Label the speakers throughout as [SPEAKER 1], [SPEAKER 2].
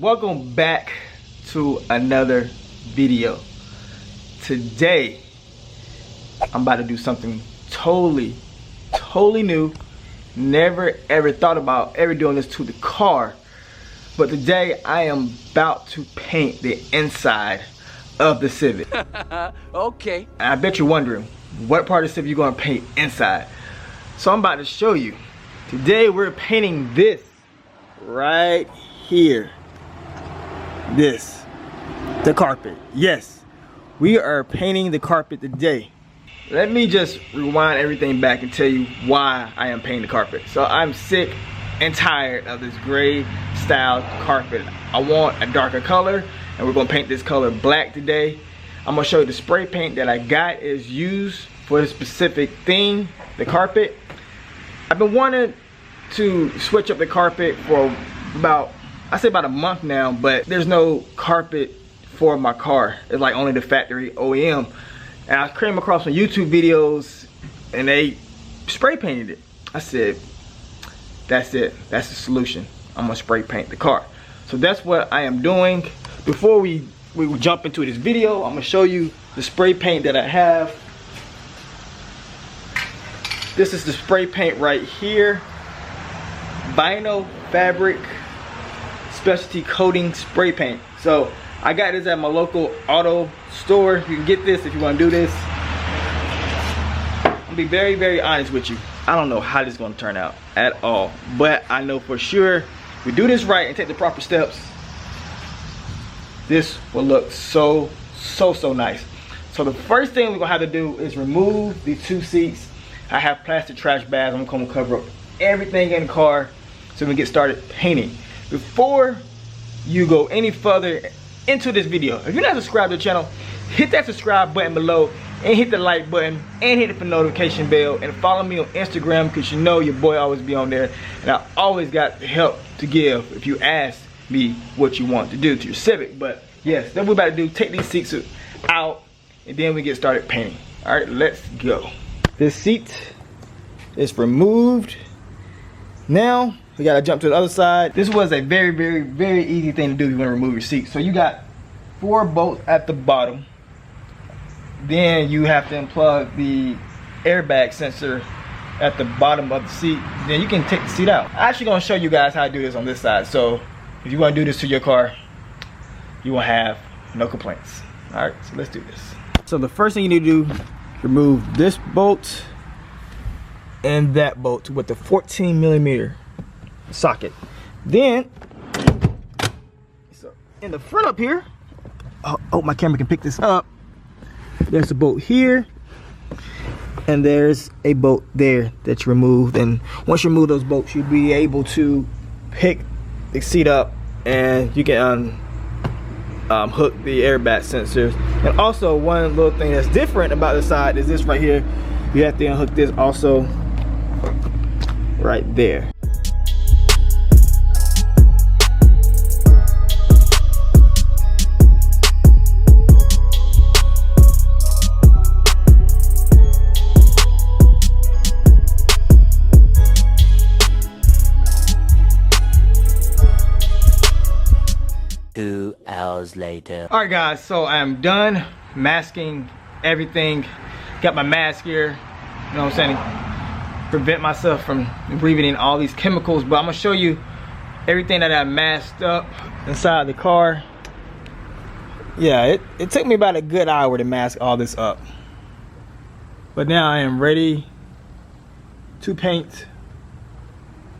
[SPEAKER 1] welcome back to another video. Today I'm about to do something totally new. Never ever thought about ever doing this to the car, but today I am about to paint the inside of the Civic.
[SPEAKER 2] Okay.
[SPEAKER 1] And I bet you're wondering what part of the Civic you're going to paint inside. So I'm about to show you. Today we're painting this right here. This, the carpet. Yes, we are painting the carpet today. Let me just rewind everything back and tell you why I am painting the carpet. So I'm sick and tired of this gray style carpet. I want a darker color, and we're gonna paint this color black today. I'm gonna show you the spray paint that I got is used for the specific theme, the carpet. I've been wanting to switch up the carpet for about a month now, but there's no carpet for my car. It's like only the factory OEM. And I came across some YouTube videos and they spray painted it. I said, that's it, that's the solution. I'm gonna spray paint the car. So that's what I am doing. Before we jump into this video, I'm gonna show you the spray paint that I have. This is the spray paint right here. Vinyl fabric specialty coating spray paint. So I got this at my local auto store. You can get this if you want to do this. I'll be very honest with you. I don't know how this is going to turn out at all, but I know for sure if we do this right and take the proper steps, this will look so nice. So the first thing we're gonna have to do is remove the two seats. I have plastic trash bags. I'm gonna cover up everything in the car so we can get started painting. Before you go any further into this video, if you're not subscribed to the channel, hit that subscribe button below and hit the like button and hit the notification bell, and follow me on Instagram, because you know your boy always be on there and I always got help to give if you ask me what you want to do to your Civic. But yes, then we're about to do, take these seats out and then we get started painting. All right, let's go. This seat is removed. Now we gotta jump to the other side. This was a very easy thing to do if you want to remove your seat. So you got 4 bolts at the bottom. Then you have to unplug the airbag sensor at the bottom of the seat. Then you can take the seat out. I'm actually gonna show you guys how to do this on this side. So if you want to do this to your car, you will have no complaints. All right, so let's do this. So the first thing you need to do, remove this bolt and that bolt with the 14mm socket. Then, so in the front up here, oh, my camera can pick this up. There's a bolt here, and there's a bolt there that you removed. And once you remove those bolts, you'll be able to pick the seat up, and you can hook the airbag sensors. And also, one little thing that's different about the side is this right here. You have to unhook this also right there.
[SPEAKER 2] Two hours later.
[SPEAKER 1] All right guys, so I am done masking everything. Got my mask here, you know what I'm saying, prevent myself from breathing in all these chemicals. But I'm gonna show you everything that I masked up inside the car. Yeah, it took me about a good hour to mask all this up, but now I am ready to paint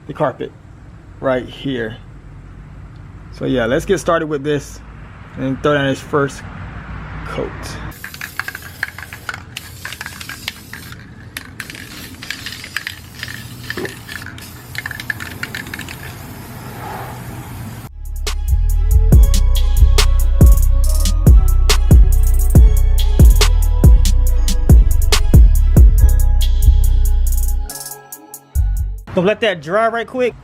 [SPEAKER 1] the carpet right here. So yeah, let's get started with this and throw down this first coat. So let that dry right quick.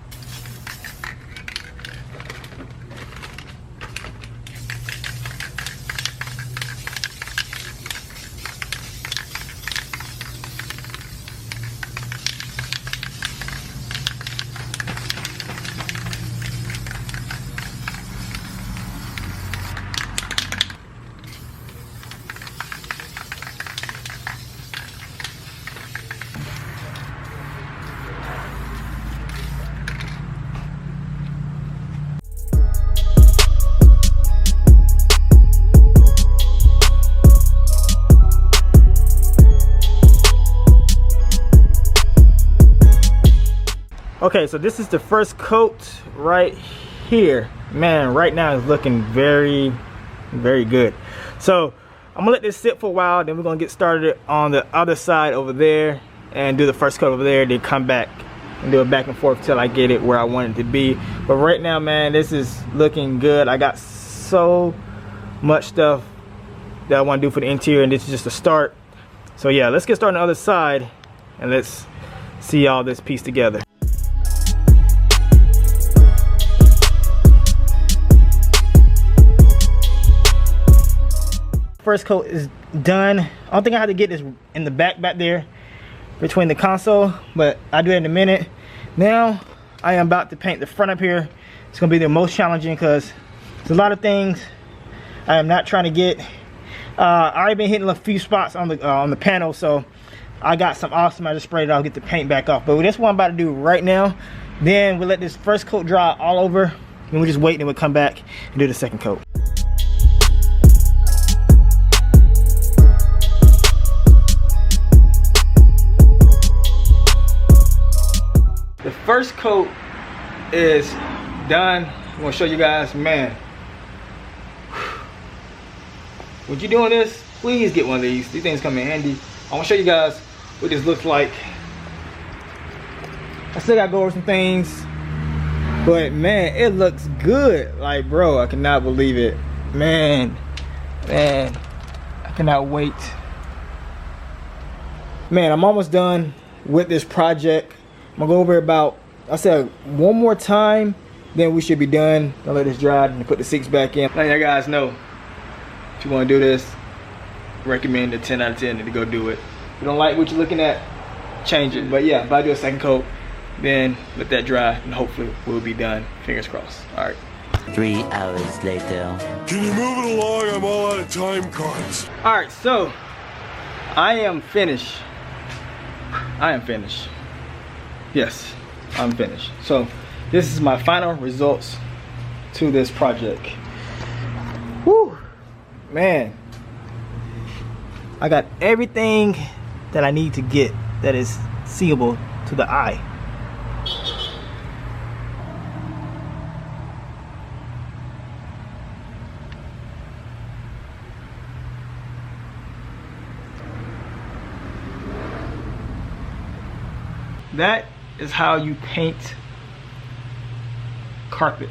[SPEAKER 1] Okay, so this is the first coat right here. Man, right now it's looking very, very good. So I'm gonna let this sit for a while, then we're gonna get started on the other side over there and do the first coat over there, then come back and do it back and forth till I get it where I want it to be. But right now, man, this is looking good. I got so much stuff that I want to do for the interior, and this is just a start. So yeah, let's get started on the other side and let's see all this piece together. First coat is done. I don't think I have to get this in the back there between the console, but I'll do it in a minute. Now I am about to paint the front up here. It's gonna be the most challenging because there's a lot of things I am not trying to get. I already been hitting a few spots on the panel, so I got some awesome. I just sprayed it. I'll get the paint back off. But that's what I'm about to do right now. Then we'll let this first coat dry all over, and we'll just wait, and we'll come back and do the second coat. The first coat is done. I'm gonna show you guys, man. When you're doing this, please get one of these. These things come in handy. I wanna show you guys what this looks like. I still gotta go over some things, but man, it looks good. Like, bro, I cannot believe it. Man, I cannot wait. Man, I'm almost done with this project. I'm gonna go over about, I said one more time, then we should be done. I'll let this dry and put the seats back in. Let you guys know, if you wanna do this, recommend a 10 out of 10 to go do it. If you don't like what you're looking at, change it. But yeah, if I do a second coat, then let that dry and hopefully we'll be done. Fingers crossed. All right.
[SPEAKER 2] 3 hours later.
[SPEAKER 3] Can you move it along? I'm all out of time cards.
[SPEAKER 1] All right, so I am finished. Yes, I'm finished. So this is my final results to this project. Woo, man. I got everything that I need to get that is seeable to the eye. That is how you paint carpet.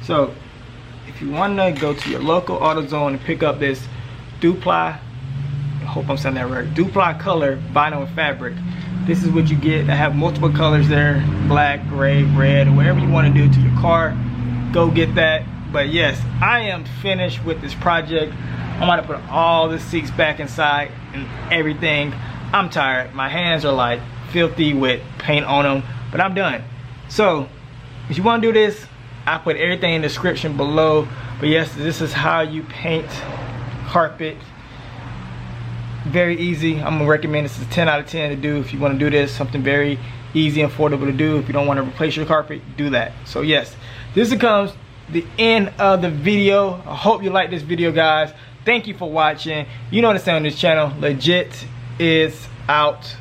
[SPEAKER 1] So if you want to go to your local AutoZone and pick up this I hope I'm saying that right, Dupli-Color vinyl and fabric, this is what you get. I have multiple colors there, black, gray, red, or whatever you want to do to your car, go get that. But yes, I am finished with this project. I'm about to put all the seats back inside and everything. I'm tired. My hands are like filthy with paint on them, but I'm done. So if you want to do this, I put everything in the description below. But yes, this is how you paint carpet. Very easy. I'm gonna recommend this is a 10 out of 10 to do if you want to do this. Something very easy and affordable to do. If you don't want to replace your carpet, do that. So yes, this becomes the end of the video. I hope you like this video, guys. Thank you for watching. You know what I'm saying on this channel, legit is out.